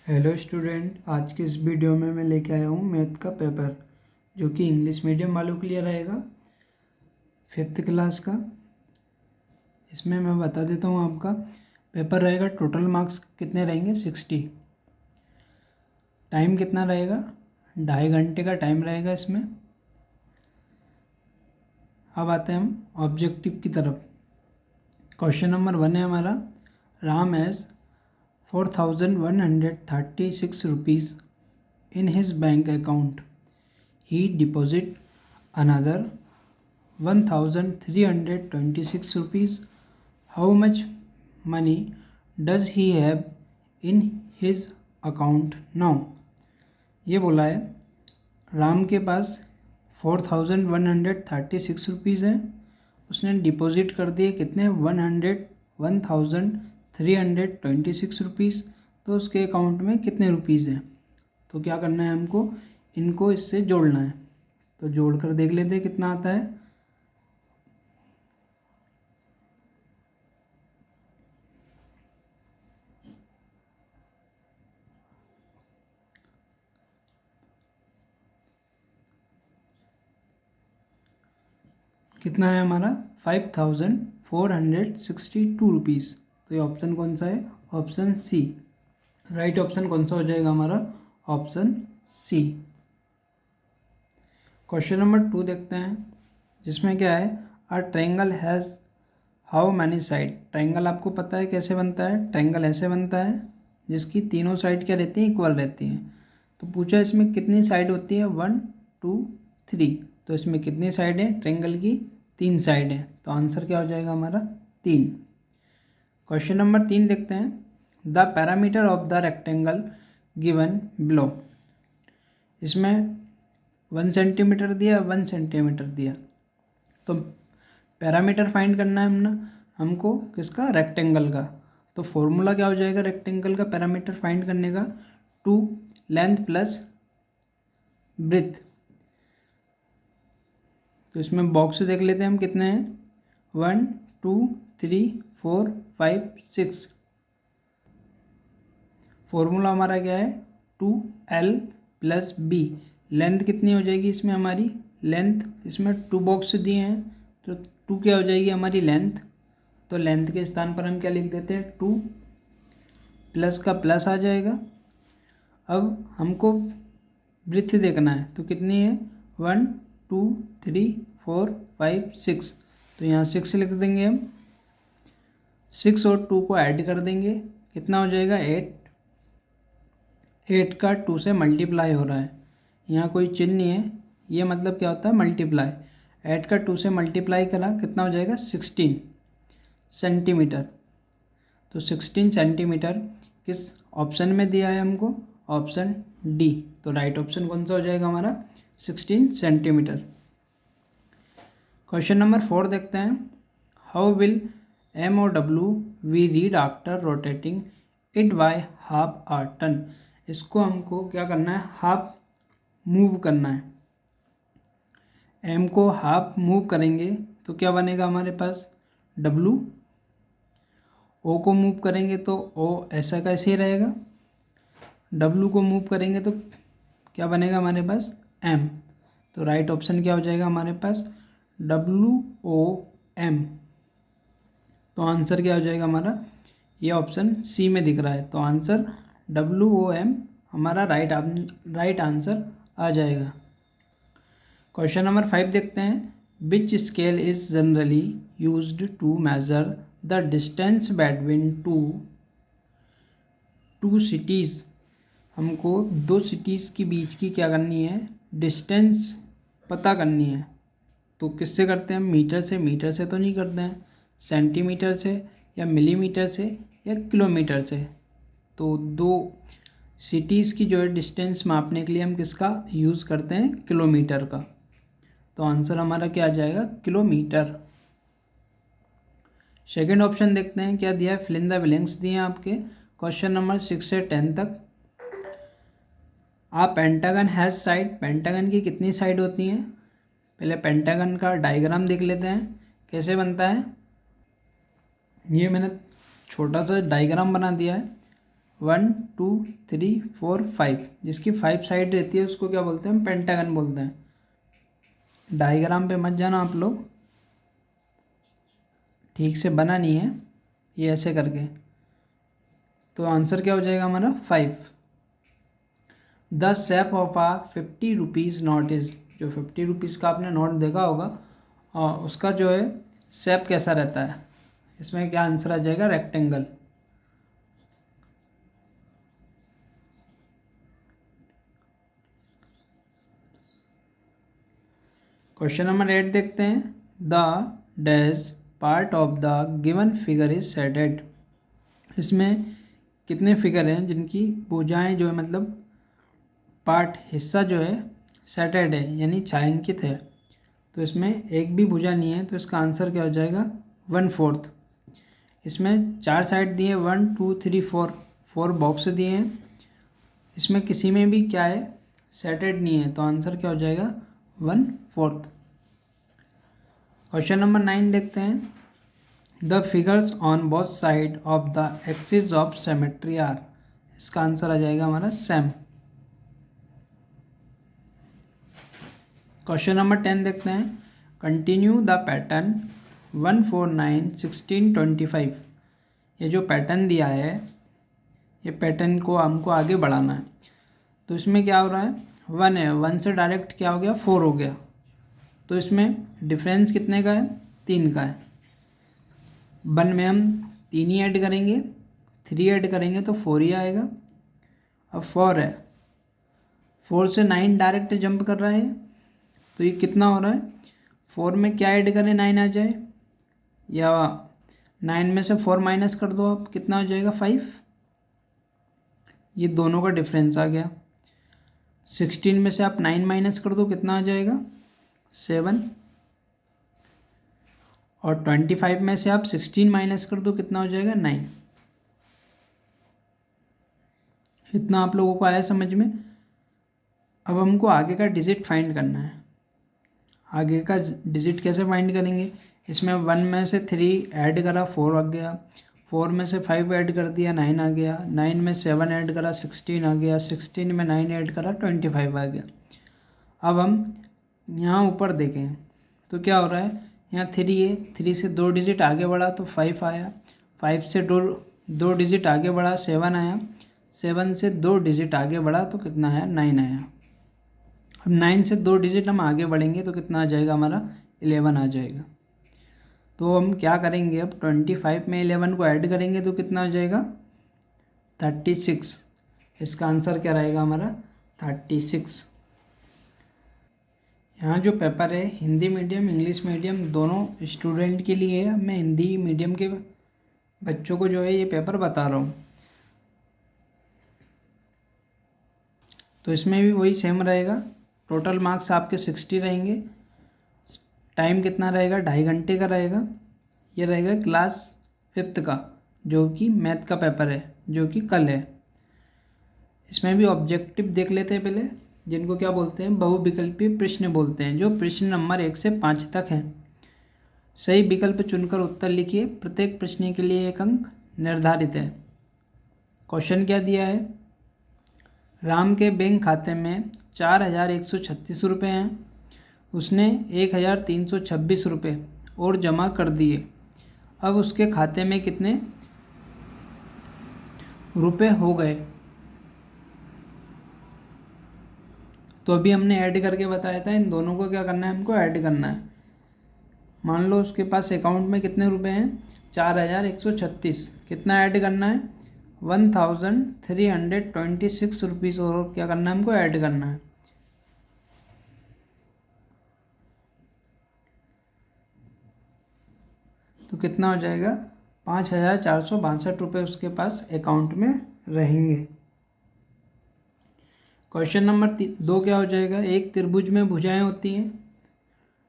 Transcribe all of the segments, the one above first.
Hello student, आज की इस वीडियो में मैं लेके आया हूँ मैथ का पेपर जो कि इंग्लिश मीडियम वालों के लिए रहेगा 5th क्लास का। इसमें मैं बता देता हूँ आपका पेपर रहेगा। टोटल मार्क्स कितने रहेंगे 60। टाइम कितना रहेगा 2.5 घंटे का टाइम रहेगा इसमें। अब आते हैं हम ऑब्जेक्टिव की तरफ। क्वेश्चन नंबर 1 है हमारा, Ram has 4136 rupees in his bank account. He deposit another 1326 rupees. How much money does he have in his account now? ये बोला है राम के पास 4136 रुपीज़ हैं। उसने डिपॉजिट कर दिए कितने 1326 रुपीज़। तो उसके अकाउंट में कितने रुपीज़ हैं। तो क्या करना है हमको, इनको इससे जोड़ना है। तो जोड़ कर देख लेते हैं कितना आता है। कितना है हमारा 5462 रुपीज़। तो ये ऑप्शन कौन सा है, ऑप्शन सी। राइट ऑप्शन कौन सा हो जाएगा हमारा, ऑप्शन सी। क्वेश्चन नंबर 2 देखते हैं, जिसमें क्या है, a triangle has how many side. Triangle आपको पता है कैसे बनता है। ट्रायंगल ऐसे बनता है जिसकी तीनों साइड क्या रहती हैं, इक्वल रहती हैं। तो पूछा इसमें कितनी साइड होती है, 1 2 3। तो इसमें कितनी साइड है ट्रायंगल की, 3 साइड है। तो आंसर क्या हो जाएगा हमारा 3। क्वेश्चन नंबर 3 देखते हैं, the parameter of the rectangle given below. इसमें 1 सेंटीमीटर दिया, 1 सेंटीमीटर दिया। तो पैरामीटर फाइंड करना है हमको किसका, रेक्टेंगल का। तो फॉर्मूला क्या हो जाएगा रेक्टेंगल का पैरामीटर फाइंड करने का, 2 लेंथ प्लस ब्रेथ। तो इसमें बॉक्स देख लेते हैं हम कितने हैं, 1 2 3 4 5 6। फॉर्मूला हमारा क्या है, 2l प्लस बी। लेंथ कितनी हो जाएगी इसमें हमारी, लेंथ इसमें 2 बॉक्स दिए हैं तो 2 क्या हो जाएगी हमारी लेंथ। तो लेंथ के स्थान पर हम क्या लिख देते हैं, 2 प्लस का प्लस आ जाएगा। अब हमको ब्रेथ देखना है, तो कितनी है 1 2 3 4 5 6। तो यहाँ 6 लिख देंगे हम। 6 और 2 को ऐड कर देंगे, कितना हो जाएगा 8। 8 का 2 से मल्टीप्लाई हो रहा है, यहाँ कोई चिन्ह नहीं है, ये मतलब क्या होता है मल्टीप्लाई। 8 का 2 से मल्टीप्लाई करा, कितना हो जाएगा 16 सेंटीमीटर। तो 16 सेंटीमीटर किस ऑप्शन में दिया है हमको, ऑप्शन डी। तो राइट ऑप्शन कौन सा हो जाएगा हमारा, 16 सेंटीमीटर। क्वेश्चन नंबर 4 देखते हैं, हाउ विल एम और W we read after rotating it by half a turn. इसको हमको क्या करना है, हाफ मूव करना है। एम को हाफ मूव करेंगे तो क्या बनेगा हमारे पास, डब्लू। ओ को मूव करेंगे तो ओ ऐसा कैसे ही रहेगा। डब्लू को मूव करेंगे तो क्या बनेगा हमारे पास, एम। तो राइट ऑप्शन क्या हो जाएगा हमारे पास, WOM। तो आंसर क्या हो जाएगा हमारा, ये ऑप्शन सी में दिख रहा है। तो आंसर WOM हमारा राइट आंसर आ जाएगा। क्वेश्चन नंबर 5 देखते हैं, which scale is generally used to measure the distance between two cities. हमको 2 सिटीज़ के बीच की क्या करनी है, डिस्टेंस पता करनी है। तो किससे करते हैं, मीटर से। मीटर से तो नहीं करते हैं, सेंटीमीटर से या मिलीमीटर से या किलोमीटर से। तो 2 सिटीज़ की जो है डिस्टेंस मापने के लिए हम किसका यूज़ करते हैं, किलोमीटर का। तो आंसर हमारा क्या आ जाएगा, किलोमीटर। सेकेंड ऑप्शन देखते हैं क्या दिया है, फिल इन द ब्लैंक्स दिए हैं आपके क्वेश्चन नंबर 6 से 10 तक। आप पेंटागन हैज़ साइड, पेंटागन की कितनी साइड होती हैं। पहले पेंटागन का डायग्राम देख लेते हैं कैसे बनता है। ये मैंने छोटा सा डायग्राम बना दिया है। 1 2 3 4 5, जिसकी 5 साइड रहती है उसको क्या बोलते हैं? पेंटागन बोलते हैं। डायग्राम पे मत जाना आप लोग, ठीक से बना नहीं है ये ऐसे करके। तो आंसर क्या हो जाएगा हमारा? 5। The shape of a 50 rupees note is, जो 50 रुपीज़ का आपने नोट देखा होगा और उसका जो है शेप कैसा रहता है? इसमें क्या आंसर आ जाएगा? रेक्टेंगल। क्वेश्चन नंबर 8 देखते हैं। The dash part of the given figure is settled. इसमें कितने फिगर हैं जिनकी भुजाएं जो है मतलब पार्ट हिस्सा जो है सेटेड है यानी छायांकित है? तो इसमें एक भी भुजा नहीं है, तो इसका आंसर क्या हो जाएगा? 1/4। इसमें 4 साइड दिए, 1 2 3 4, 4 बॉक्स दिए हैं। इसमें किसी में भी क्या है? सेटेड नहीं है, तो आंसर क्या हो जाएगा? 1/4। क्वेश्चन नंबर 9 देखते हैं। The figures on both side of the axis of symmetry are. इसका आंसर आ जाएगा हमारा सेम। क्वेश्चन नंबर 10 देखते हैं। Continue the pattern 1 4 9 16 25। ये जो पैटर्न दिया है, ये पैटर्न को हमको आगे बढ़ाना है। तो इसमें क्या हो रहा है? 1 है, 1 से डायरेक्ट क्या हो गया? 4 हो गया। तो इसमें डिफरेंस कितने का है? 3 का है। 1 में हम 3 ही ऐड करेंगे, 3 ऐड करेंगे तो 4 ही आएगा। अब 4 है, 4 से 9 डायरेक्ट जंप कर रहा है, तो ये कितना हो रहा है? 4 में क्या ऐड करें 9 आ जाए, या 9 में से 4 माइनस कर दो आप, कितना हो जाएगा? 5। ये दोनों का डिफरेंस आ गया। 16 में से आप 9 माइनस कर दो, कितना आ जाएगा? 7। और 25 में से आप 16 माइनस कर दो, कितना हो जाएगा? 9। इतना आप लोगों को आया समझ में? अब हमको आगे का डिजिट फाइंड करना है। आगे का डिजिट कैसे फाइंड करेंगे? इसमें 1 में से 3 ऐड करा, 4 आ गया। 4 में से 5 ऐड कर दिया, 9 आ गया। 9 में 7 ऐड करा, 16 आ गया। 16 में 9 ऐड करा, 25 आ गया। अब हम यहाँ ऊपर देखें तो क्या हो रहा है? यहाँ 3 है, 3 से 2 डिजिट आगे बढ़ा तो 5 आया। 5 से 2 डिजिट आगे बढ़ा, 7 आया। 7 से 2 डिजिट आगे बढ़ा तो कितना है? 9 आया। अब 9 से 2 डिजिट हम आगे बढ़ेंगे तो कितना आ जाएगा हमारा? 11 आ जाएगा। तो हम क्या करेंगे? अब 25 में 11 को ऐड करेंगे तो कितना आ जाएगा? 36। इसका आंसर क्या रहेगा हमारा? 36। यहाँ जो पेपर है हिंदी मीडियम इंग्लिश मीडियम दोनों स्टूडेंट के लिए है। मैं हिंदी मीडियम के बच्चों को जो है ये पेपर बता रहा हूँ। तो इसमें भी वही सेम रहेगा। टोटल मार्क्स आपके 60 रहेंगे। टाइम कितना रहेगा? 2.5 घंटे का रहेगा। ये रहेगा क्लास 5th का, जो कि मैथ का पेपर है, जो कि कल है। इसमें भी ऑब्जेक्टिव देख लेते हैं पहले, जिनको क्या बोलते हैं? बहुविकल्पीय प्रश्न बोलते हैं, जो प्रश्न नंबर 1 से 5 तक हैं। सही विकल्प चुनकर उत्तर लिखिए। प्रत्येक प्रश्न के लिए 1 अंक निर्धारित है। क्वेश्चन क्या दिया है? राम के बैंक खाते में 4,136 रुपये हैं। उसने 1,326 रुपये और जमा कर दिए। अब उसके खाते में कितने रुपये हो गए? तो अभी हमने ऐड करके बताया था, इन दोनों को क्या करना है? हमको ऐड करना है। मान लो उसके पास अकाउंट में कितने रुपए हैं? 4,136। कितना ऐड करना है? 1,326 रुपीज़ और क्या करना है? हमको ऐड करना है। तो कितना हो जाएगा? 5,462 रुपये उसके पास अकाउंट में रहेंगे। क्वेश्चन नंबर 2 क्या हो जाएगा? एक त्रिभुज में भुजाएं होती हैं।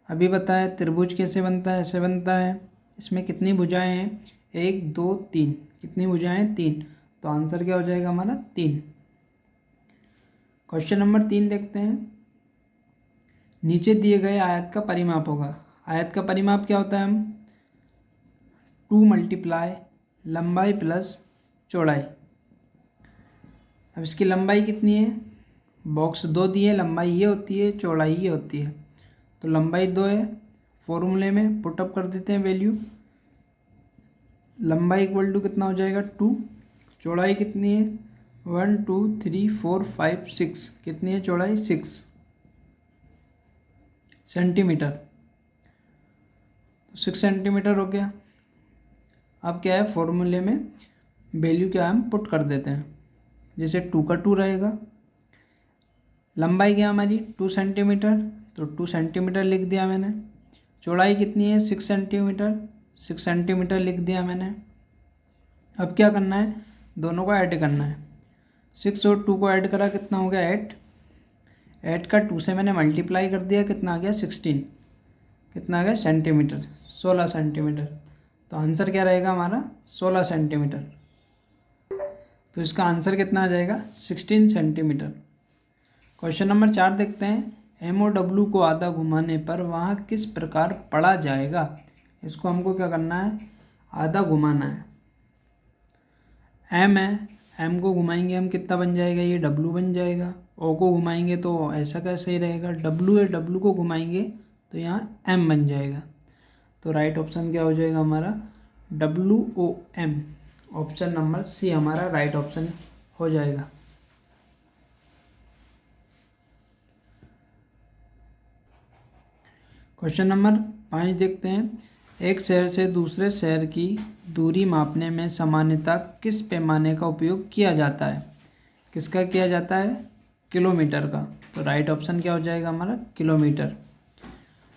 अभी बताया त्रिभुज कैसे बनता है? ऐसे बनता है। इसमें कितनी भुजाएं हैं? 1 2 3। कितनी भुजाएं? 3। तो आंसर क्या हो जाएगा हमारा? 3। क्वेश्चन नंबर 3 देखते हैं। नीचे दिए गए आयत का परिमाप होगा। आयत का परिमाप क्या होता है? हम 2 मल्टीप्लाई लंबाई प्लस चौड़ाई। अब इसकी लंबाई कितनी है, बॉक्स 2 दिए, लंबाई ये होती है, चौड़ाई ये होती है, तो लंबाई 2 है। फॉर्मूले में पुटअप कर देते हैं वैल्यू, लंबाई इक्वल टू कितना हो जाएगा 2, चौड़ाई कितनी है 1 2 3 4 5 6, कितनी है चौड़ाई 6 सेंटीमीटर, 6 सेंटीमीटर हो गया। अब क्या है फॉर्मूले में वैल्यू क्या हम पुट कर देते हैं, जैसे 2 का 2 रहेगा, लंबाई क्या हमारी 2 सेंटीमीटर, तो 2 सेंटीमीटर लिख दिया मैंने, चौड़ाई कितनी है 6 सेंटीमीटर, 6 सेंटीमीटर लिख दिया मैंने। अब क्या करना है, दोनों को ऐड करना है, 6 और 2 को ऐड करा कितना हो गया 8, 8 का 2 से मैंने मल्टीप्लाई कर दिया, कितना आ गया 16, कितना आ गया सेंटीमीटर, 16 सेंटीमीटर। तो आंसर क्या रहेगा हमारा 16 सेंटीमीटर, तो इसका आंसर कितना आ जाएगा 16 सेंटीमीटर। क्वेश्चन नंबर 4 देखते हैं, MOW को आधा घुमाने पर वहाँ किस प्रकार पढ़ा जाएगा। इसको हमको क्या करना है, आधा घुमाना है, M है, M को घुमाएंगे हम कितना बन जाएगा, ये W बन जाएगा, O को घुमाएंगे तो ऐसा कैसे ही रहेगा, W है, W को घुमाएंगे तो यहाँ M बन जाएगा, तो राइट ऑप्शन क्या हो जाएगा हमारा WOM, ऑप्शन नंबर सी हमारा राइट ऑप्शन हो जाएगा। क्वेश्चन नंबर 5 देखते हैं, एक शहर से दूसरे शहर की दूरी मापने में सामान्यतः किस पैमाने का उपयोग किया जाता है, किसका किया जाता है, किलोमीटर का, तो राइट ऑप्शन क्या हो जाएगा हमारा किलोमीटर।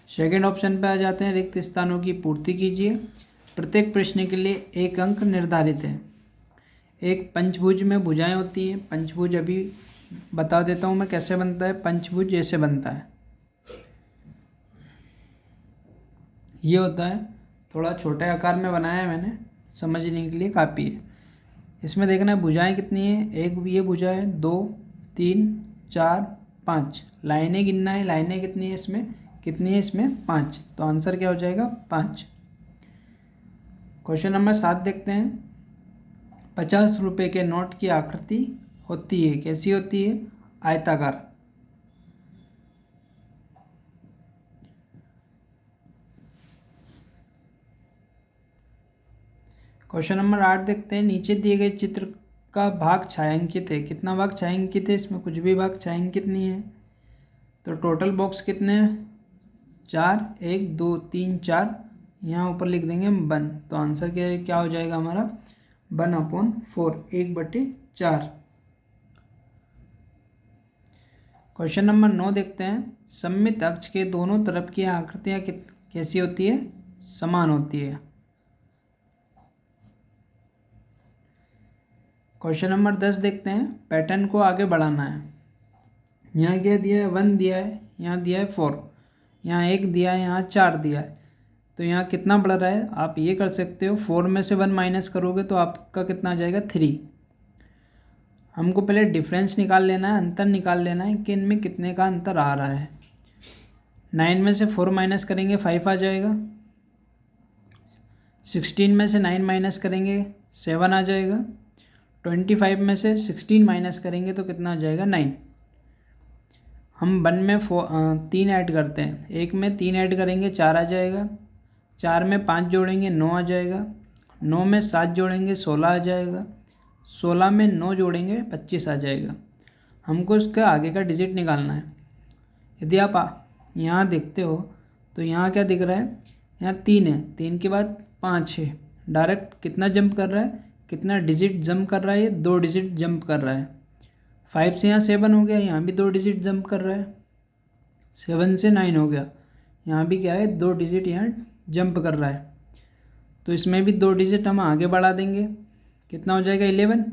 सेकेंड ऑप्शन पे आ जाते हैं, रिक्त स्थानों की पूर्ति कीजिए, प्रत्येक प्रश्न के लिए 1 अंक निर्धारित है। एक पंचभुज में भुजाएं होती हैं, पंचभुज अभी बता देता हूँ मैं कैसे बनता है, पंचभुज ऐसे बनता है, ये होता है, थोड़ा छोटे आकार में बनाया है मैंने, समझने के लिए काफ़ी है। इसमें देखना है भुजाएं कितनी है, एक ये भुजा है, 2 3 4 5, लाइनें गिनना है, लाइनें कितनी है इसमें, कितनी है इसमें 5, तो आंसर क्या हो जाएगा 5। क्वेश्चन नंबर 7 देखते हैं, 50 रुपये के नोट की आकृति होती है, कैसी होती है, आयताकार। क्वेश्चन नंबर 8 देखते हैं, नीचे दिए गए चित्र का भाग छायांकित है, कितना भाग छायांकित है, इसमें कुछ भी भाग छायांकित नहीं है, तो टोटल बॉक्स कितने हैं 4, 1 2 3 4, यहाँ ऊपर लिख देंगे 1, तो आंसर क्या हो जाएगा हमारा 1/4, 1/4। क्वेश्चन नंबर 9 देखते हैं, सममित अक्ष के दोनों तरफ की आकृतियाँ कैसी होती है, समान होती है। क्वेश्चन नंबर 10 देखते हैं, पैटर्न को आगे बढ़ाना है, यहाँ क्या दिया है 1 दिया है, यहाँ दिया है 4, यहाँ 1 दिया है, यहाँ 4 दिया है, तो यहाँ कितना बढ़ रहा है, आप ये कर सकते हो 4 में से 1 माइनस करोगे तो आपका कितना आ जाएगा 3। हमको पहले डिफरेंस निकाल लेना है, अंतर निकाल लेना है कि इनमें कितने का अंतर आ रहा है। 9 में से 4 माइनस करेंगे 5 आ जाएगा, 16 में से 9 माइनस करेंगे 7 आ जाएगा, 25 में से 16 माइनस करेंगे तो कितना आ जाएगा 9। हम 1 में 3 ऐड करते हैं, 1 में 3 ऐड करेंगे 4 आ जाएगा, 4 में 5 जोड़ेंगे 9 आ जाएगा, 9 में 7 जोड़ेंगे 16 आ जाएगा, 16 में 9 जोड़ेंगे 25 आ जाएगा। हमको इसका आगे का डिजिट निकालना है। यदि आप यहाँ देखते हो तो यहाँ क्या दिख रहा है, यहाँ 3 है, 3 के बाद 5 है, डायरेक्ट कितना जंप कर रहा है, कितना डिजिट जंप कर रहा है, ये 2 डिजिट जंप कर रहा है। 5 से यहाँ 7 हो गया, यहाँ भी 2 डिजिट जंप कर रहा है, 7 से 9 हो गया, यहाँ भी क्या है 2 डिजिट यहाँ जंप कर रहा है, तो इसमें भी 2 डिजिट हम आगे बढ़ा देंगे, कितना हो जाएगा 11।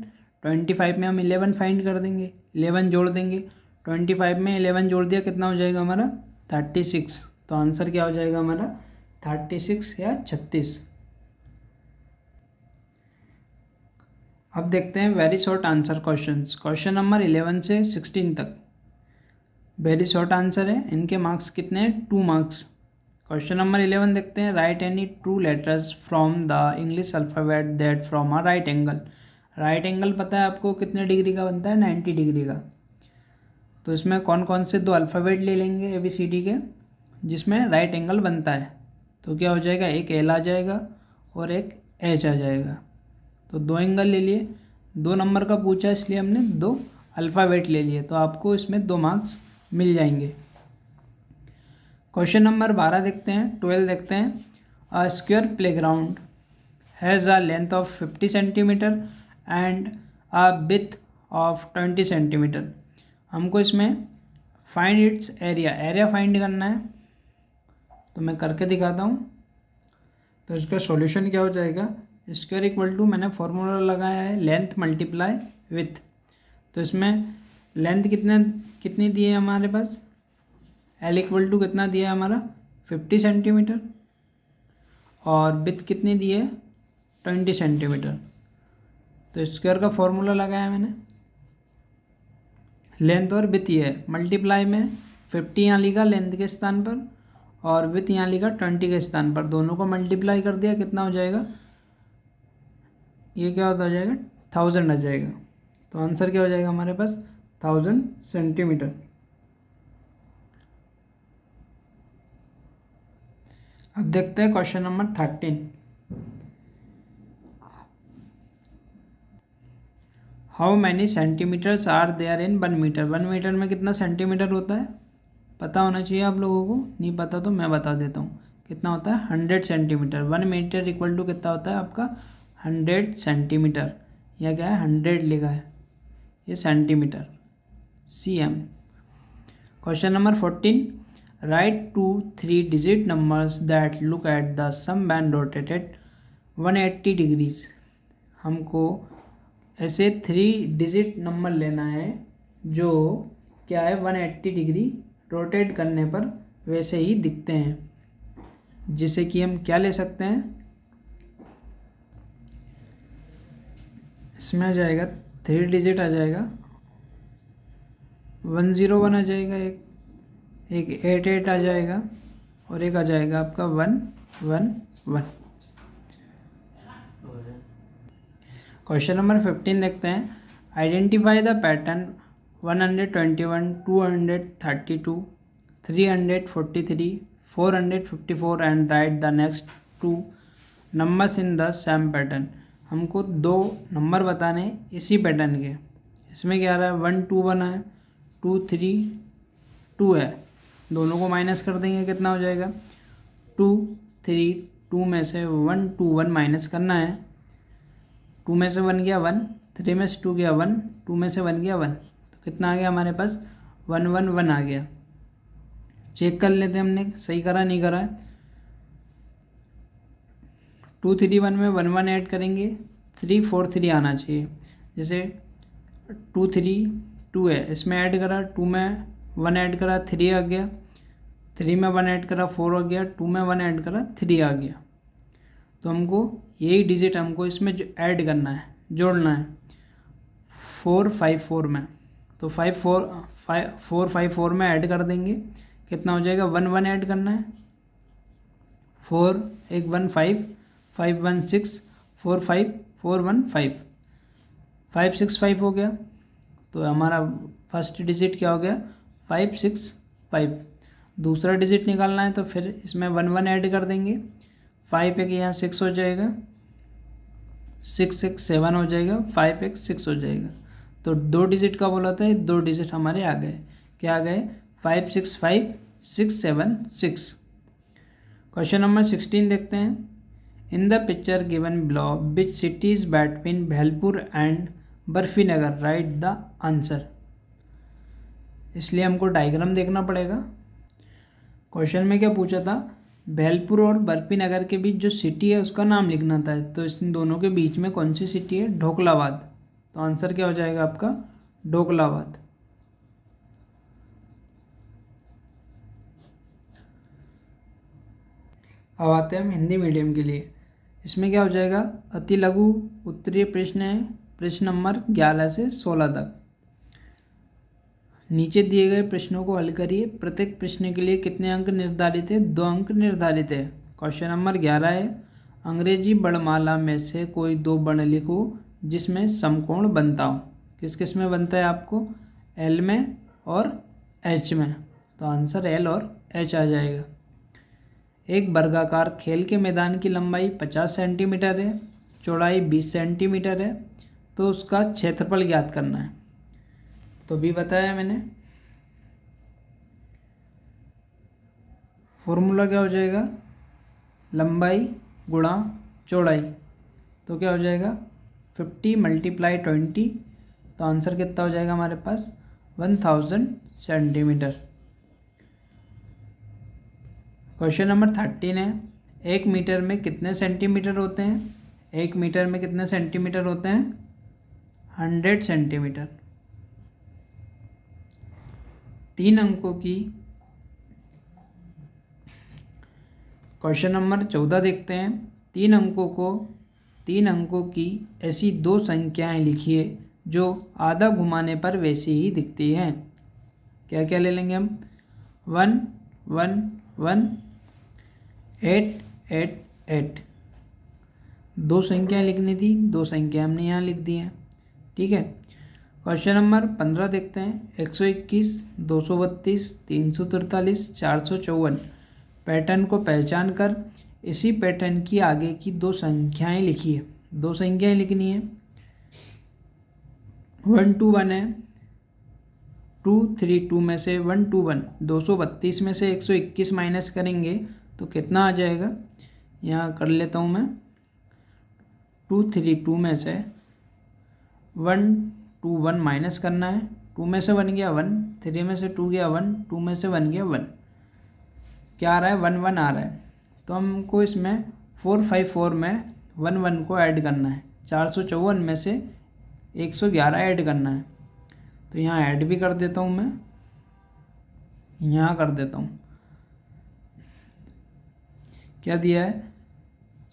25 में हम 11 फाइंड कर देंगे, 11 जोड़ देंगे, 25 में 11 जोड़ दिया कितना हो जाएगा हमारा 36, तो आंसर क्या हो जाएगा हमारा 36 या 36। अब देखते हैं very short answer questions, question number 11 से 16 तक वेरी शॉर्ट आंसर है, इनके मार्क्स कितने हैं 2 मार्क्स। क्वेश्चन नंबर 11 देखते हैं, right any true letters from the English alphabet that from a right angle. Right angle पता है आपको कितने डिग्री का बनता है, 90 डिग्री का। तो इसमें कौन कौन से दो अल्फ़ाबेट ले लेंगे ABCD के जिसमें राइट एंगल बनता है, तो क्या हो जाएगा, एक L आ जाएगा और एक H आ जाएगा। तो दो एंगल ले लिए, 2 नंबर का पूछा इसलिए हमने 2 अल्फ़ाबेट ले लिए, तो आपको इसमें 2 मार्क्स मिल जाएंगे। क्वेश्चन नंबर 12 देखते हैं, 12 देखते हैं। A square playground has a length of 50 centimetre and a width of 20 centimetre. हमको इसमें फाइंड इट्स एरिया फाइंड करना है, तो मैं करके दिखाता हूँ। तो इसका सॉल्यूशन क्या हो जाएगा, स्क्वायर इक्वल टू, मैंने फॉर्मूला लगाया है लेंथ मल्टीप्लाई विथ। तो इसमें लेंथ कितनी दी है हमारे पास, L इक्वल टू कितना दिया है हमारा 50 सेंटीमीटर, और विथ कितनी दी है 20 सेंटीमीटर। तो स्क्वायर का फॉर्मूला लगाया मैंने, लेंथ और विथ ये है, मल्टीप्लाई में 50 यहाँ लिखा लेंथ के स्थान पर और विथ यहाँ लिखा 20 के स्थान पर, दोनों को मल्टीप्लाई कर दिया, कितना हो जाएगा, ये क्या होता हो जाएगा 1000 आ जाएगा। तो आंसर क्या हो जाएगा हमारे पास 1000 सेंटीमीटर। अब देखते हैं question number 13। How many centimetres are there in 1 metre. 1 metre में कितना सेंटीमीटर होता है, पता होना चाहिए आप लोगों को, नहीं पता तो मैं बता देता हूँ। कितना होता है 100 सेंटीमीटर। 1 मीटर इक्वल टू कितना होता है आपका 100 सेंटीमीटर। यह क्या है 100 लिखा है, ये centimetre cm। Question number 14। Write 2 3 digit numbers that look at the same band rotated 180 degrees. हमको ऐसे 3 डिजिट नंबर लेना है जो क्या है 180 डिग्री रोटेट करने पर वैसे ही दिखते हैं, जिसे कि हम क्या ले सकते हैं, इसमें आ जाएगा 3 डिजिट आ जाएगा 101 आ जाएगा, एक 88 आ जाएगा और एक आ जाएगा आपका 111। क्वेश्चन नंबर 15 देखते हैं। Identify the pattern 121 232 343 454 and right the next 2 numbers in the same pattern. हमको 2 नंबर बताने इसी पैटर्न के। इसमें क्या आ रहा है 1 2 1 है, 2 3 2 है, दोनों को माइनस कर देंगे, कितना हो जाएगा 2 3 2 में से 1 2 1 माइनस करना है। 2 में से 1 गया 1, 3 में से 2 गया 1, 2 में से 1 गया 1, तो कितना आ गया हमारे पास 1 1 1 आ गया। चेक कर लेते हैं हमने सही करा नहीं करा है। 2 3 1 में 1 1 ऐड करेंगे, 3 4 3 आना चाहिए। जैसे 2 3 2 है, इसमें ऐड करा, 2 में 1 ऐड करा 3 आ गया, 3 में 1 ऐड करा 4 आ गया, 2 में 1 ऐड करा 3 आ गया। तो हमको यही डिजिट हमको इसमें ऐड करना है, जोड़ना है 4 5 4 में। तो 4 5 4 में ऐड कर देंगे, कितना हो जाएगा 1 1 ऐड करना है, 4 1 1 5 5 1 6 4 5 4 1 5 5 6 5 हो गया। तो हमारा फर्स्ट डिजिट क्या हो गया 5 6 5। दूसरा डिजिट निकालना है तो फिर इसमें 1 1 ऐड कर देंगे, 5 एक यहाँ 6 हो जाएगा, 6 6 7 हो जाएगा, 5 एक 6 हो जाएगा। तो 2 डिजिट का बोला था, 2 डिजिट हमारे आ गए, क्या आ गए 5 6 5 6 7 6। क्वेश्चन नंबर 16 देखते हैं। In the picture given below which cities between Bhailpur and Barfi Nagar right the answer. इसलिए हमको डायग्राम देखना पड़ेगा। क्वेश्चन में क्या पूछा था, भैलपुर और बर्फी नगर के बीच जो सिटी है उसका नाम लिखना था। तो इन दोनों के बीच में कौन सी सिटी है, ढोकलाबाद। तो आंसर क्या हो जाएगा आपका ढोकलाबाद। अब आते हैं हम हिंदी मीडियम के लिए। इसमें क्या हो जाएगा, अति लघु उत्तरीय प्रश्न है, प्रश्न नंबर 11 से 16 तक। नीचे दिए गए प्रश्नों को हल करिए। प्रत्येक प्रश्न के लिए कितने अंक निर्धारित है, 2 अंक निर्धारित है। क्वेश्चन नंबर 11 है, अंग्रेजी वर्णमाला में से कोई 2 वर्ण लिखो जिसमें समकोण बनता हो। किस किस में बनता है आपको? एल में और एच में। तो आंसर एल और एच आ जाएगा। एक वर्गाकार खेल के मैदान की लंबाई 50 सेंटीमीटर है, चौड़ाई 20 सेंटीमीटर है, तो उसका क्षेत्रफल ज्ञात करना है। तो भी बताया मैंने। फॉर्मूला क्या हो जाएगा? लंबाई गुणा चौड़ाई। तो क्या हो जाएगा? 50 × 20। तो आंसर कितना हो जाएगा हमारे पास? 1000 सेंटीमीटर। क्वेश्चन नंबर 13 है, 1 मीटर में कितने सेंटीमीटर होते हैं? 1 मीटर में कितने सेंटीमीटर होते हैं? 100 सेंटीमीटर। 3 अंकों की क्वेश्चन नंबर 14 देखते हैं। 3 अंकों की ऐसी दो संख्याएं लिखिए जो आधा घुमाने पर वैसी ही दिखती हैं। क्या क्या ले लेंगे हम? 1 1 1 8 8 8। दो संख्याएं लिखनी थी, दो संख्या हमने यहाँ लिख दी हैं। ठीक है। क्वेश्चन नंबर 15 देखते हैं। 121 232 343 454 पैटर्न को पहचान कर इसी पैटर्न की आगे की दो संख्याएं लिखिए। दो संख्याएं लिखनी है। 1 2 1 है, 2 3 2 में से 1 2 1। 232 में से 121 माइनस करेंगे तो कितना आ जाएगा? यहाँ कर लेता हूँ मैं। 2 3 2 में से 1 2 1 माइनस करना है। 2 में से 1 गया 1, 3 में से 2 गया 1, 2 में से 1 गया 1। क्या आ रहा है? 1 1 आ रहा है। तो हमको इसमें 454 में 1 1 को ऐड करना है। 454 में से 111 ऐड करना है। तो यहाँ ऐड भी कर देता हूँ मैं, यहाँ कर देता हूँ। क्या दिया है?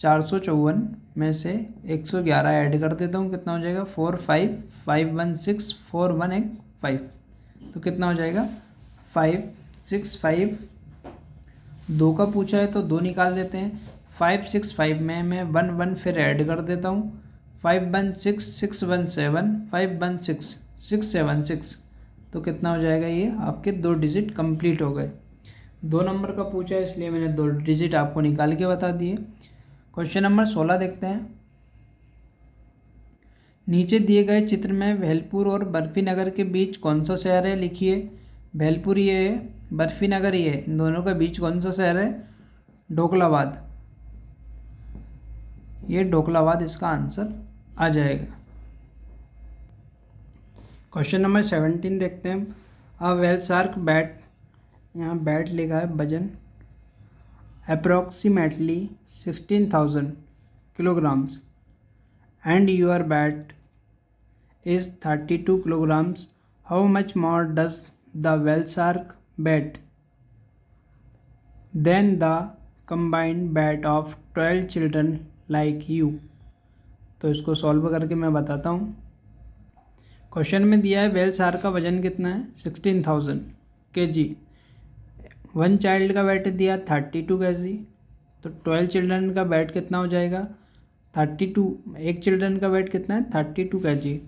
454 में से 111 ऐड कर देता हूँ। कितना हो जाएगा? 4 5 5 1 6 4 1 1 5। तो कितना हो जाएगा? 5 6 5। 2 का पूछा है तो 2 निकाल देते हैं। 5 6 5 में मैं 1 1 फिर ऐड कर देता हूँ। 5 1 6 6 1 7 5 1 6 6 7 6। तो कितना हो जाएगा? ये आपके 2 डिजिट कंप्लीट हो गए। 2 नंबर का पूछा है इसलिए मैंने 2 डिजिट आपको निकाल के बता दिए। क्वेश्चन नंबर 16 देखते हैं। नीचे दिए गए चित्र में भैलपुर और बर्फी नगर के बीच कौन सा शहर है? लिखिए। भैलपुर ये है, बर्फी नगर ये है। इन दोनों के बीच कौन सा शहर है? ढोकलाबाद। ये ढोकलाबाद इसका आंसर आ जाएगा। क्वेश्चन नंबर 17 देखते हैं। अ व्हेल शार्क बैट, यहाँ बैट लिखा है वजन approximately 16,000 kilograms and your bat is 32 kilograms. How much more does the whale shark weigh than the combined weight of 12 children like you? तो इसको सॉल्व करके मैं बताता हूँ। क्वेश्चन में दिया है व्हेल शार्क का वजन कितना है? 16,000 kg। 1 चाइल्ड का वेट दिया 32 kg। तो 12 चिल्ड्रन का वेट कितना हो जाएगा? 32। एक चिल्ड्रन का वेट कितना है? 32 kg।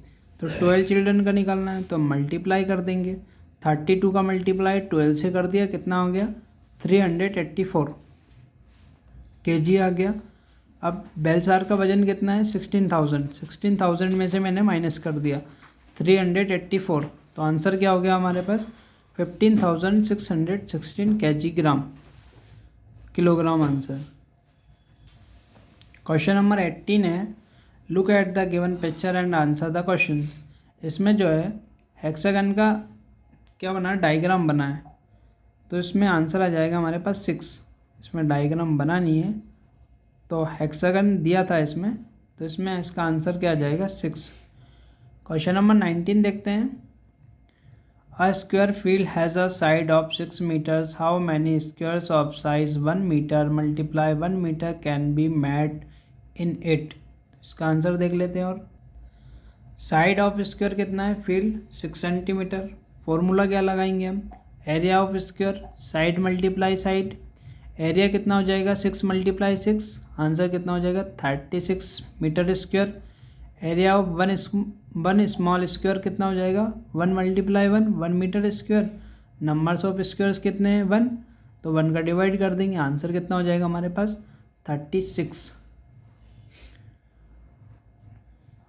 तो 12 चिल्ड्रन का निकालना है तो मल्टीप्लाई कर देंगे। 32 का मल्टीप्लाई 12 से कर दिया, कितना हो गया? 384 kg आ गया। अब व्हेल शार्क का वजन कितना है? 16,000। 16,000 में से मैंने माइनस कर दिया 384। तो आंसर क्या हो गया हमारे पास? 15,616 kg kilogram answer. Question number 18 है। Look at the given picture and answer the question. इसमें जो है हेक्सागन का क्या बना है? डायग्राम बना है। तो इसमें आंसर आ जाएगा हमारे पास 6। इसमें डायग्राम बना नहीं है तो हेक्सागन दिया था इसमें, तो इसमें इसका आंसर क्या आ जाएगा? 6। क्वेश्चन नंबर 19 देखते हैं। A square field has a side of 6 meters. How many squares of size 1 meter multiply 1 meter can be made in it? इसका आंसर देख लेते हैं। और साइड ऑफ स्क्वायर कितना है? Field 6 centimetre. फॉर्मूला क्या लगाएंगे हम? Area of square side multiply side. Area कितना हो जाएगा? 6 × 6। आंसर कितना हो जाएगा? 36 metre square. Area of one small square कितना हो जाएगा, 1 × 1 1 metre square. Numbers of squares कितने हैं, 1, तो 1 का डिवाइड कर देंगे, आंसर कितना हो जाएगा हमारे पास 36।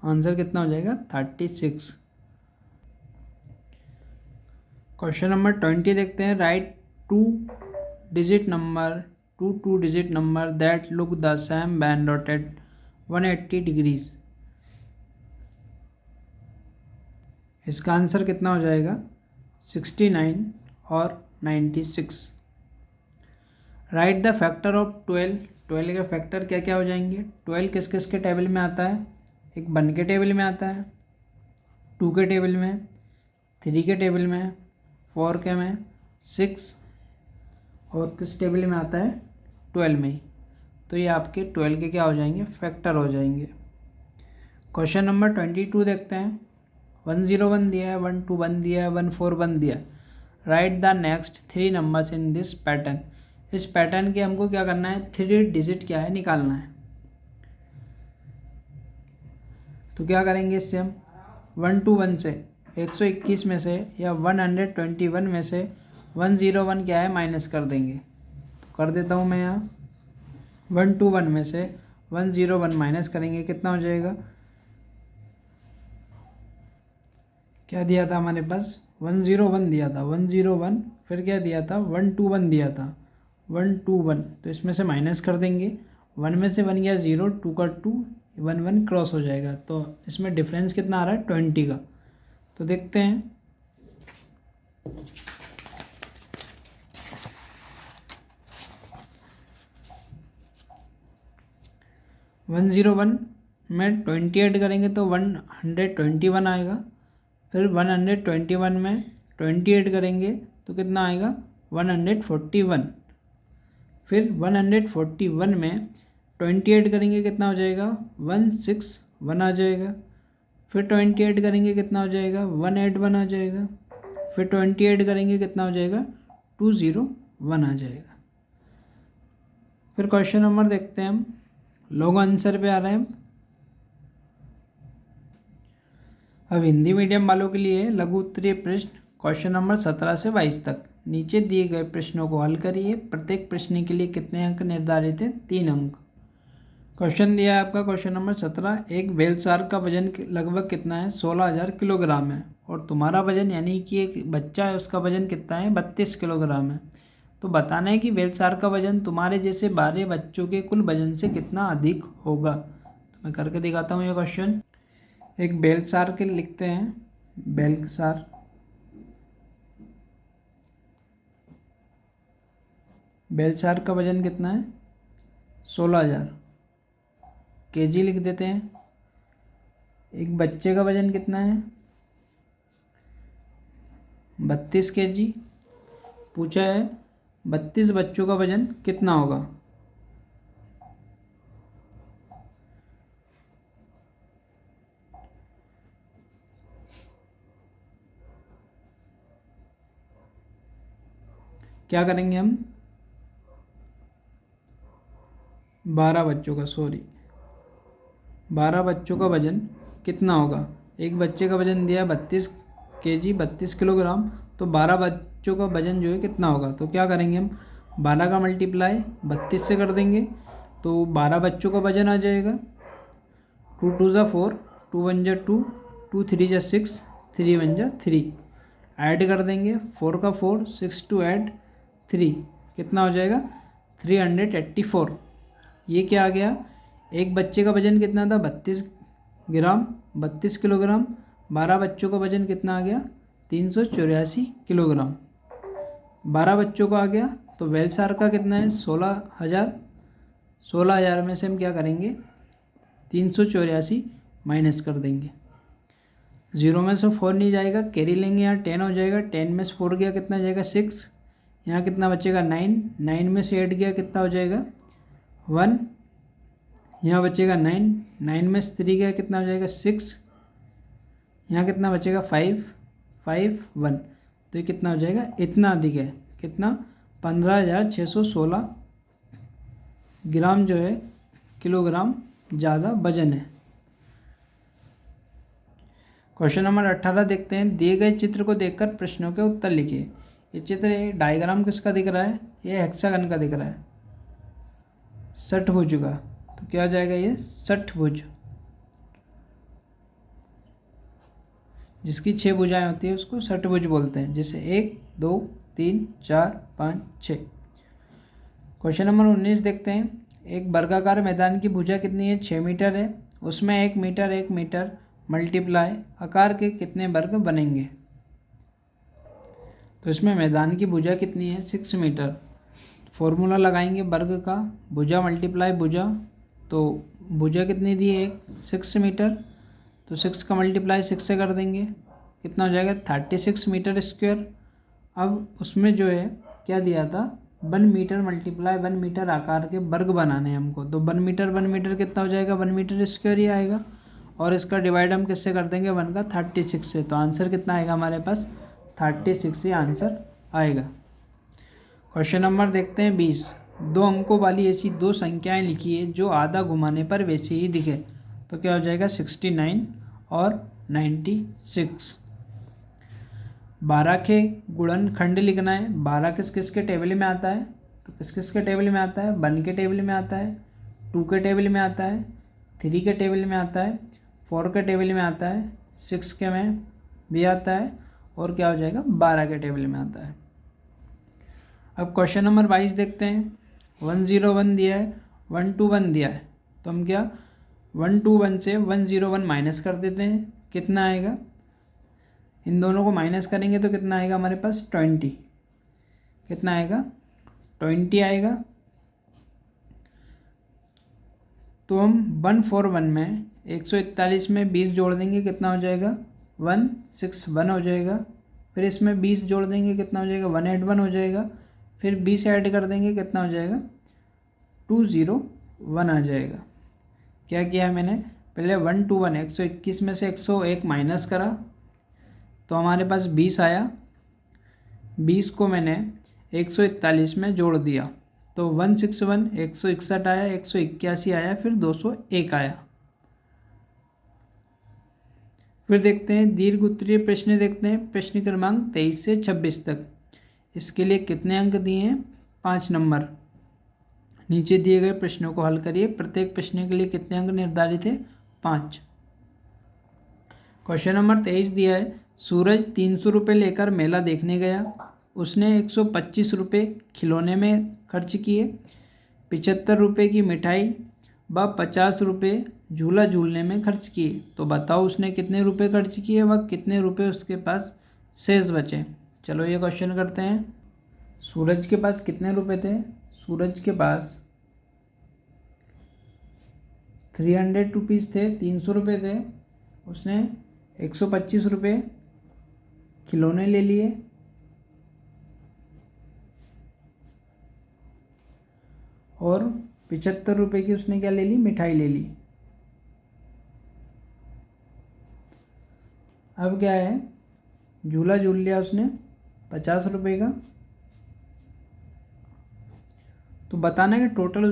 आंसर कितना हो जाएगा 36। क्वेश्चन नंबर 20 देखते हैं। Right two digit number that look the same when rotate 180 degrees. इसका आंसर कितना हो जाएगा 69 और 96। Right the factor of 12। 12 के फैक्टर क्या क्या हो जाएंगे, 12 किस किस के टेबल में आता है, एक 1 के टेबल में आता है, 2 के टेबल में, 3 के टेबल में, 4 के में, 6 और किस टेबल में आता है 12 में ही। तो ये आपके 12 के क्या हो जाएंगे, फैक्टर हो जाएंगे। क्वेश्चन नंबर 22 देखते हैं। 101 दिया है, 121 दिया है, 141 दिया है। Right the next 3 numbers in this pattern. इस पैटर्न के हमको क्या करना है, 3 डिजिट क्या है निकालना है। तो क्या करेंगे इससे हम 121 से 121 में से या 121 में से 101 क्या है माइनस कर देंगे। तो कर देता हूँ मैं यहाँ 121 में से 101 माइनस करेंगे, कितना हो जाएगा, क्या दिया था हमारे पास 101 दिया था, 101 फिर क्या दिया था 121 दिया था 121। तो इसमें से माइनस कर देंगे, 1 में से 1 गया 0, 2 का 2, 1 1 क्रॉस हो जाएगा। तो इसमें डिफरेंस कितना आ रहा है 20 का। तो देखते हैं 101 में 20 ऐड करेंगे तो 121 आएगा। फिर 121 में 20 ऐड करेंगे तो कितना आएगा 141। फिर 141 में 20 ऐड करेंगे कितना हो जाएगा 161 आ जाएगा। फिर 20 ऐड करेंगे कितना हो जाएगा 181 आ जाएगा। फिर 20 ऐड करेंगे कितना हो जाएगा 201 आ जाएगा। फिर क्वेश्चन नंबर देखते हैं हम, लोग आंसर पे आ रहे हैं। अब हिंदी मीडियम वालों के लिए लघु उत्तरीय प्रश्न क्वेश्चन नंबर 17 से 22 तक। नीचे दिए गए प्रश्नों को हल करिए। प्रत्येक प्रश्न के लिए कितने अंक निर्धारित हैं, 3 अंक। क्वेश्चन दिया है आपका क्वेश्चन नंबर 17, एक व्हेल शार्क का वजन लगभग कितना है, 16,000 किलोग्राम है और तुम्हारा वजन यानी कि एक बच्चा है उसका वजन कितना है, 32 किलोग्राम है। तो बताना है कि व्हेल शार्क का वजन तुम्हारे जैसे 12 बच्चों के कुल वजन से कितना अधिक होगा। तो मैं करके दिखाता हूँ ये क्वेश्चन। एक व्हेल शार्क लिखते हैं, व्हेल शार्क, व्हेल शार्क का वजन कितना है 16,000 केजी लिख देते हैं। एक बच्चे का वजन कितना है 32 केजी। पूछा है 32 बच्चों का वजन कितना होगा। क्या करेंगे हम 12 बच्चों का वजन कितना होगा। एक बच्चे का वजन दिया 32 केजी 32 किलोग्राम, तो 12 बच्चों का वजन जो है कितना होगा। तो क्या करेंगे हम 12 का मल्टीप्लाई 32 से कर देंगे तो 12 बच्चों का वजन आ जाएगा। 2 2 ज़ा 4, 2 1 ज़ा 2, 2 3 ज़ा 6, 3 1 ज़ा 3। ऐड कर देंगे 4 का 4, 6 2 ऐड 3, कितना हो जाएगा 384। ये क्या आ गया, एक बच्चे का वजन कितना था 32 किलोग्राम, 12 बच्चों का वजन कितना आ गया 384 किलोग्राम। 12 बच्चों का आ गया तो व्हेल शार्क का कितना है 16,000 में से हम क्या करेंगे 384 माइनस कर देंगे। 0 में से 4 नहीं जाएगा, कैरी लेंगे, यहाँ 10 हो जाएगा। 10 में से 4 गया कितना जाएगा 6, यहाँ कितना बचेगा 9, 9 में से 8 गया कितना हो जाएगा 1, यहाँ बचेगा 9, 9 में से 3 गया कितना हो जाएगा 6, यहाँ कितना बचेगा 5, 5 1। तो ये कितना हो जाएगा, इतना अधिक है, कितना 15,616 ग्राम जो है किलोग्राम ज़्यादा वजन है। क्वेश्चन नंबर 18 देखते हैं। दिए गए चित्र को देखकर प्रश्नों के उत्तर लिखिए। ये चित्र डायग्राम किसका दिख रहा है? ये हेक्सागन का दिख रहा है, षटभुज का। तो क्या आ जाएगा? ये षटभुज, जिसकी 6 भुजाएं होती है उसको षटभुज बोलते हैं। जैसे 1 2 3 4 5 6। क्वेश्चन नंबर 19 देखते हैं। एक वर्गाकार मैदान की भुजा कितनी है? 6 मीटर है। उसमें 1 मीटर 1 मीटर मल्टीप्लाई आकार के कितने वर्ग बनेंगे? तो इसमें मैदान की भुजा कितनी है? 6 मीटर। फॉर्मूला लगाएंगे वर्ग का, भुजा मल्टीप्लाई भुजा। तो भुजा कितनी दी है? 6 मीटर। तो 6 का मल्टीप्लाई 6 से कर देंगे, कितना हो जाएगा? 36 मीटर स्क्वायर। अब उसमें जो है क्या दिया था? 1 मीटर मल्टीप्लाई 1 मीटर आकार के वर्ग बनाने हैं हमको। तो 1 मीटर कितना हो जाएगा? 1 मीटर स्क्वायर ही आएगा। और इसका डिवाइड हम किससे कर देंगे? 1 का 36 से। तो आंसर कितना आएगा हमारे पास? 36 ही आंसर आएगा। क्वेश्चन नंबर देखते हैं 20। 2 अंकों वाली ऐसी 2 संख्याएं लिखिए जो आधा घुमाने पर वैसे ही दिखे। तो क्या हो जाएगा? 69 और 96। 12 के गुणनखंड लिखना है। 12 किस किस के टेबल में आता है? तो किस किस के टेबल में आता है? 1 के टेबल में आता है, 2 के टेबल में आता है, 3 के टेबल में आता है, 4 के टेबल में आता है, 6 के में भी आता है, और क्या हो जाएगा? 12 के टेबल में आता है। अब क्वेश्चन नंबर 22 देखते हैं। 101 दिया है, 121 दिया है। तो हम क्या 121 से 101 माइनस कर देते हैं। कितना आएगा? इन दोनों को माइनस करेंगे तो कितना आएगा हमारे पास? 20। कितना आएगा? 20 आएगा। तो हम 141 में 141 में 20 जोड़ देंगे, कितना हो जाएगा? 161 हो जाएगा। फिर इसमें 20 जोड़ देंगे, कितना हो जाएगा? 181 हो जाएगा। फिर 20 ऐड कर देंगे, कितना हो जाएगा? 201 आ जाएगा। क्या किया मैंने? पहले 121 121 में से 101 माइनस करा, तो हमारे पास 20 आया। 20 को मैंने 141 में जोड़ दिया, तो 161 161 आया, 181 आया, फिर 201 आया। फिर देखते हैं दीर्घ उत्तरीय प्रश्न देखते हैं। प्रश्न क्रमांक 23 से 26 तक। इसके लिए कितने अंक दिए हैं? 5 नंबर। नीचे दिए गए प्रश्नों को हल करिए। प्रत्येक प्रश्न के लिए कितने अंक निर्धारित है? 5। क्वेश्चन नंबर 23 दिया है। सूरज 300 रुपये लेकर मेला देखने गया। उसने 125 रुपये खिलौने में खर्च किए, 75 रुपये की मिठाई व 50 रुपये झूला झूलने में खर्च किए। तो बताओ उसने कितने रुपये खर्च किए व कितने रुपये उसके पास शेष बचे। चलो ये क्वेश्चन करते हैं। सूरज के पास कितने रुपये थे? सूरज के पास 300 रुपीज़ थे, 300 रुपये थे। उसने 125 रुपये खिलौने ले लिए और 75 रुपये की उसने क्या ले ली? मिठाई ले ली। अब क्या है? झूला झूल लिया उसने 50 रुपये का। तो बताना कि टोटल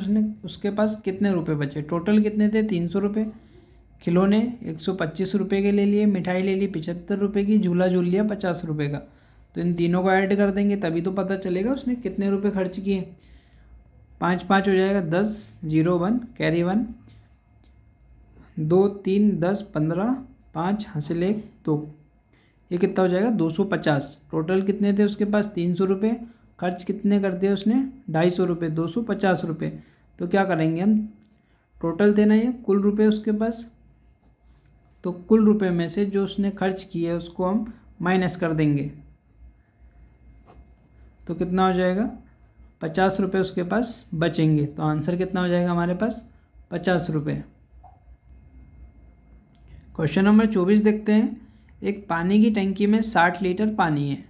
उसके पास कितने रुपए बचे। टोटल कितने थे? 300 रुपये। खिलौने 125 रुपये के ले लिए, मिठाई ले ली 75 रुपये की, झूला झूल लिया 50 रुपये का। तो इन तीनों को ऐड कर देंगे तभी तो पता चलेगा उसने कितने रुपये खर्च किए। 5 5 हो जाएगा 10, 0 1 कैरी 1, 2 3 10 15, 5 हासिल 1 2। ये कितना हो जाएगा? 250। टोटल कितने थे उसके पास? 300 रुपये। खर्च कितने कर दिए उसने? 250 रुपये, 250 रुपये। तो क्या करेंगे हम? टोटल थे ना ये कुल रुपये उसके पास, तो कुल रुपये में से जो उसने खर्च किए उसको हम माइनस कर देंगे। तो कितना हो जाएगा? 50 रुपये उसके पास बचेंगे। तो आंसर कितना हो जाएगा हमारे पास? 50 रुपये। क्वेश्चन नंबर 24 देखते हैं। एक पानी की टंकी में 60 लीटर पानी है,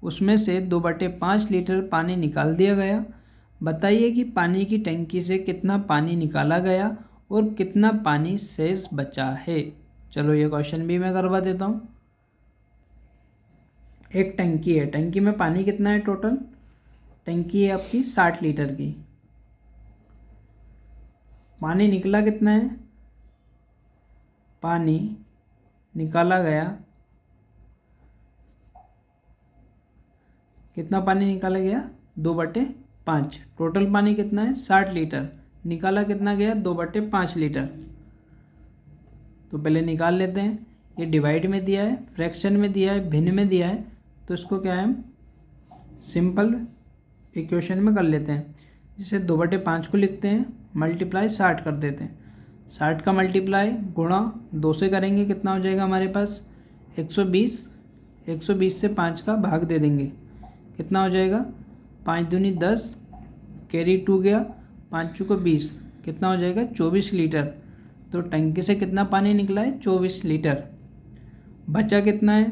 उसमें से 2/5 लीटर पानी निकाल दिया गया। बताइए कि पानी की टंकी से कितना पानी निकाला गया और कितना पानी शेष बचा है। चलो ये क्वेश्चन भी मैं करवा देता हूँ। एक टंकी है, टंकी में पानी कितना है? टोटल टंकी है आपकी 60 लीटर की। पानी निकला कितना है? पानी निकाला गया, कितना पानी निकाला गया 2/5। टोटल पानी कितना है 60 लीटर, निकाला कितना गया 2/5 लीटर। तो पहले निकाल लेते हैं। ये डिवाइड में दिया है, फ्रैक्शन में दिया है, भिन्न में दिया है, तो इसको क्या है हम सिंपल इक्वेशन में कर लेते हैं। जिसे 2/5 को लिखते हैं, मल्टीप्लाई 60 कर देते हैं। 60 का मल्टीप्लाई गुणा 2 से करेंगे, कितना हो जाएगा हमारे पास 120। 120 से 5 का भाग दे देंगे, कितना हो जाएगा 5 दूनी 10, कैरी 2 गया, 5 चौको 20, कितना हो जाएगा 24 लीटर। तो टंकी से कितना पानी निकला है 24 लीटर। बचा कितना है,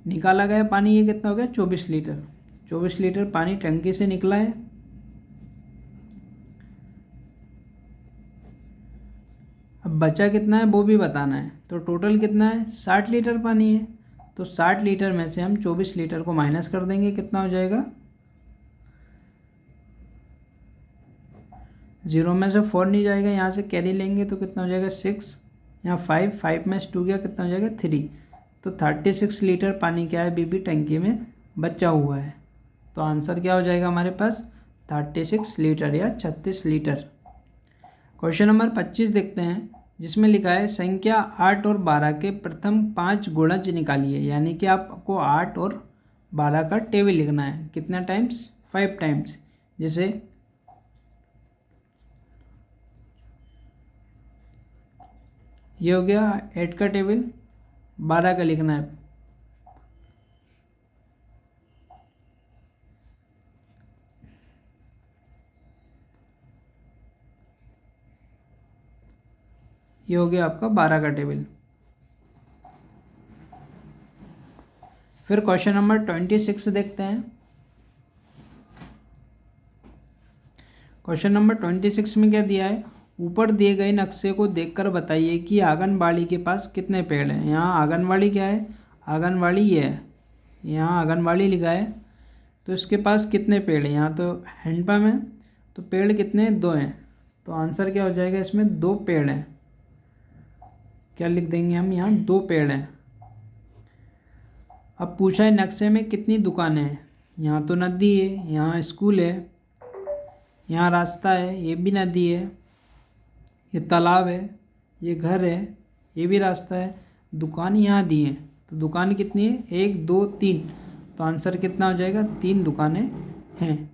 निकाला गया पानी, ये कितना हो गया 24 लीटर। 24 लीटर पानी टंकी से निकला है। अब बचा कितना है वो भी बताना है। तो टोटल कितना है 60 लीटर पानी है। तो 60 लीटर में से हम 24 लीटर को माइनस कर देंगे, कितना हो जाएगा 0 में से 4 नहीं जाएगा, यहाँ से कैरी लेंगे तो कितना हो जाएगा 6, यहाँ 5 में से 2 गया, कितना हो जाएगा 3। तो 36 लीटर पानी क्या है बीबी टंकी में बचा हुआ है। तो आंसर क्या हो जाएगा हमारे पास 36 लीटर या 36 लीटर। क्वेश्चन नंबर 25 देखते हैं, जिसमें लिखा है संख्या 8 और 12 के प्रथम 5 गुणज निकालिए। यानी कि आपको 8 और 12 का टेबल लिखना है, कितना टाइम्स 5 टाइम्स। जैसे ये हो गया 8 का टेबल, 12 का लिखना है। ये हो गया आपका 12 का टेबल। फिर क्वेश्चन नंबर 26 देखते हैं। क्वेश्चन नंबर 26 में क्या दिया है, ऊपर दिए गए नक्शे को देखकर बताइए कि आंगनबाड़ी के पास कितने पेड़ हैं। यहाँ आंगनबाड़ी क्या है, आंगनबाड़ी ये है, यहाँ आंगनबाड़ी लिखा है, तो इसके पास कितने पेड़ हैं। यहाँ तो हैंडपम्प है, तो पेड़ कितने हैं 2 हैं। तो आंसर क्या हो जाएगा, इसमें 2 पेड़ हैं। क्या लिख देंगे हम, यहाँ 2 पेड़ हैं। अब पूछा है नक्शे में कितनी दुकानें हैं। यहाँ तो नदी है, यहाँ स्कूल है, यहाँ रास्ता है, ये भी नदी है, ये तालाब है, ये घर है, ये भी रास्ता है, दुकान यहाँ दी है। तो दुकान कितनी है 1 2 3। तो आंसर कितना हो जाएगा 3 दुकानें हैं।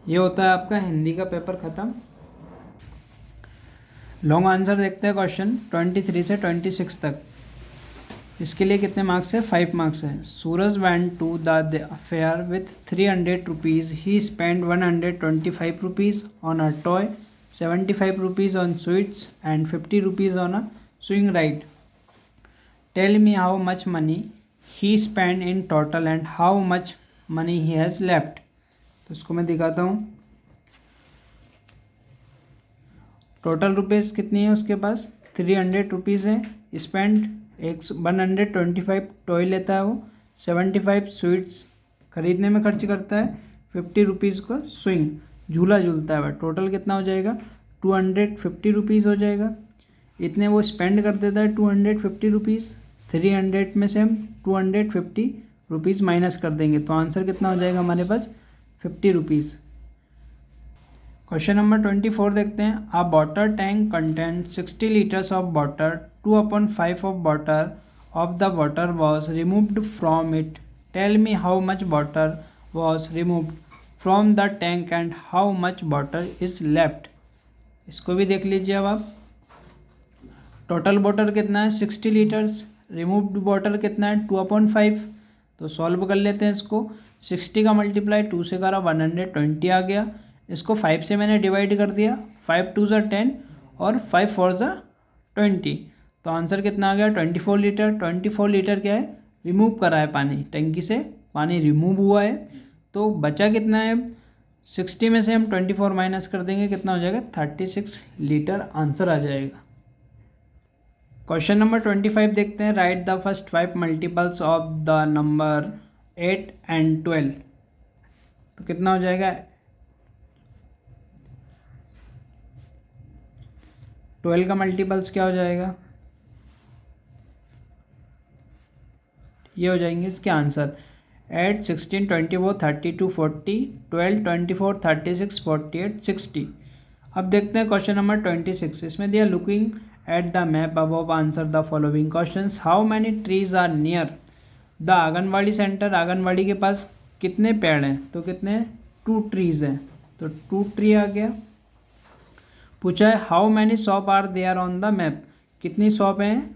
ये होता है आपका हिंदी का पेपर ख़त्म। लॉन्ग आंसर देखते हैं क्वेश्चन 23 से 26 तक। इसके लिए कितने मार्क्स है 5 मार्क्स है। Suraj went to the fair with 300 rupees, he spend 125 rupees on a toy, 75 rupees on sweets and 50 rupees on a swing ride. Tell me how much money he spend in total and how much money he has left. तो इसको मैं दिखाता हूँ। Total rupees कितनी है उसके पास 300 rupees है। Spend 125 toy लेता है वो, 75 स्वीट्स खरीदने में खर्च करता है, 50 रुपीज़ का स्विंग झूला झूलता है वह। टोटल कितना हो जाएगा 250 रुपीज़ हो जाएगा। इतने वो स्पेंड कर देता है 250 रुपीज़। 300 में से हम 250 रुपीज़ माइनस कर देंगे, तो आंसर कितना हो जाएगा हमारे पास 50 रुपीज़। क्वेश्चन नंबर 24 देखते हैं। A water tank content 60 litres of water, 2/5 of water was removed from it. Tell me how much water was removed from the tank and how much water is left. इसको भी देख लीजिए अब आप। Total water कितना है 60 litres, removed water कितना है 2/5। तो सॉल्व कर लेते हैं इसको। 60 का मल्टीप्लाई 2 से करा 120 आ गया। इसको 5 से मैंने डिवाइड कर दिया, 5 2 ज़ा 10 और 5 4 ज़ा 20। तो आंसर कितना आ गया 24 लीटर। 24 लीटर क्या है रिमूव करा है पानी, टंकी से पानी रिमूव हुआ है। तो बचा कितना है 60 में से हम 24 माइनस कर देंगे, कितना हो जाएगा 36 लीटर आंसर आ जाएगा। क्वेश्चन नंबर 25 देखते हैं। Right the first 5 multiples of the number 8 and 12। तो कितना हो जाएगा 12 का मल्टीपल्स क्या हो जाएगा, ये हो जाएंगे इसके आंसर 8, 16, 24, 32, 40, 12, 24, 36, 48, 60। अब देखते हैं क्वेश्चन नंबर 26। इसमें दिया looking at the map above answer the following questions. How many trees are near the anganwadi centre. Anganwadi के पास कितने पेड़ हैं, तो कितने 2 ट्रीज हैं, तो 2 ट्री आ गया। पूछा है how many shop are there on the map. कितनी शॉप हैं,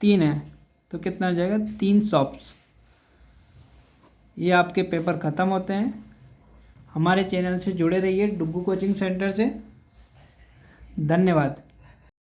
3 हैं, तो कितना हो जाएगा 3 शॉप्स। ये आपके पेपर ख़त्म होते हैं। हमारे चैनल से जुड़े रहिए डुग्गू कोचिंग सेंटर से। धन्यवाद।